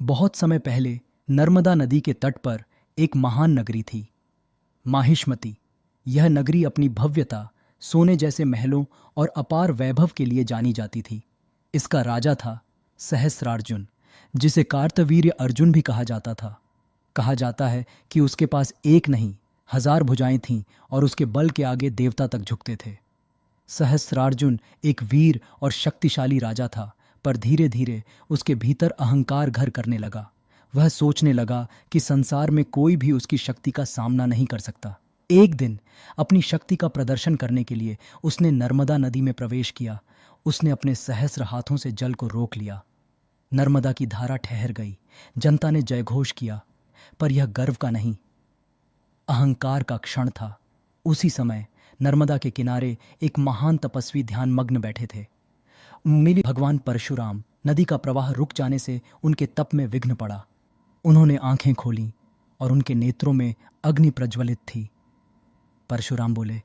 बहुत समय पहले नर्मदा नदी के तट पर एक महान नगरी थी, माहिष्मती। यह नगरी अपनी भव्यता, सोने जैसे महलों और अपार वैभव के लिए जानी जाती थी। इसका राजा था सहस्रार्जुन, जिसे कार्तवीर्य अर्जुन भी कहा जाता था। कहा जाता है कि उसके पास एक नहीं, 1000 भुजाएं थीं और उसके बल के आगे देवता तक झुकते थे। सहस्रार्जुन एक वीर और शक्तिशाली राजा था, पर धीरे धीरे उसके भीतर अहंकार घर करने लगा। वह सोचने लगा कि संसार में कोई भी उसकी शक्ति का सामना नहीं कर सकता। एक दिन अपनी शक्ति का प्रदर्शन करने के लिए उसने नर्मदा नदी में प्रवेश किया। उसने अपने सहस्र हाथों से जल को रोक लिया। नर्मदा की धारा ठहर गई। जनता ने जयघोष किया, पर यह गर्व का नहीं, अहंकार का क्षण था। उसी समय नर्मदा के किनारे एक महान तपस्वी ध्यानमग्न बैठे थे। मिली भगवान परशुराम। नदी का प्रवाह रुक जाने से उनके तप में विघ्न पड़ा। उन्होंने आंखें खोलीं और उनके नेत्रों में अग्नि प्रज्वलित थी। परशुराम बोले,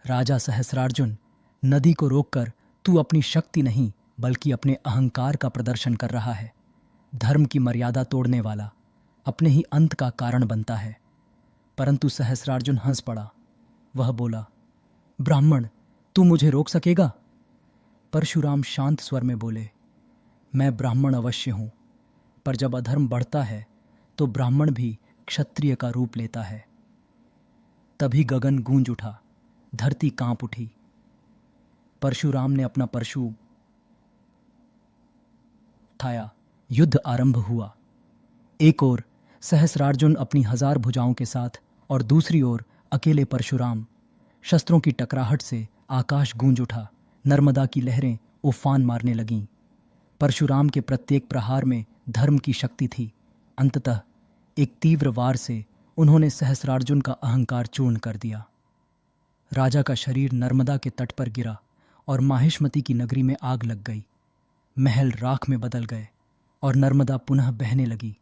राजा सहस्रार्जुन, नदी को रोककर तू अपनी शक्ति नहीं बल्कि अपने अहंकार का प्रदर्शन कर रहा है। धर्म की मर्यादा तोड़ने वाला अपने ही अंत का कारण बनता है। परंतु सहस्रार्जुन हंस पड़ा। वह बोला, ब्राह्मण, तू मुझे रोक सकेगा? परशुराम शांत स्वर में बोले, मैं ब्राह्मण अवश्य हूं, पर जब अधर्म बढ़ता है तो ब्राह्मण भी क्षत्रिय का रूप लेता है। तभी गगन गूंज उठा, धरती कांप उठी। परशुराम ने अपना परशु उठाया। युद्ध आरंभ हुआ। एक ओर सहस्रार्जुन अपनी 1000 भुजाओं के साथ और दूसरी ओर अकेले परशुराम। शस्त्रों की टकराहट से आकाश गूंज उठा। नर्मदा की लहरें उफान मारने लगीं। परशुराम के प्रत्येक प्रहार में धर्म की शक्ति थी। अंततः एक तीव्र वार से उन्होंने सहस्रार्जुन का अहंकार चूर्ण कर दिया। राजा का शरीर नर्मदा के तट पर गिरा और माहिष्मती की नगरी में आग लग गई। महल राख में बदल गए और नर्मदा पुनः बहने लगी,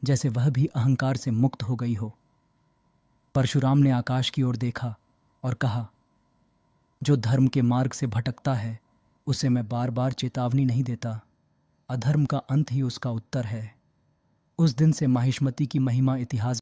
जैसे वह भी अहंकार से मुक्त हो गई हो। परशुराम ने आकाश की ओर देखा और कहा, जो धर्म के मार्ग से भटकता है उसे मैं बार बार चेतावनी नहीं देता। अधर्म का अंत ही उसका उत्तर है। उस दिन से माहिष्मती की महिमा इतिहास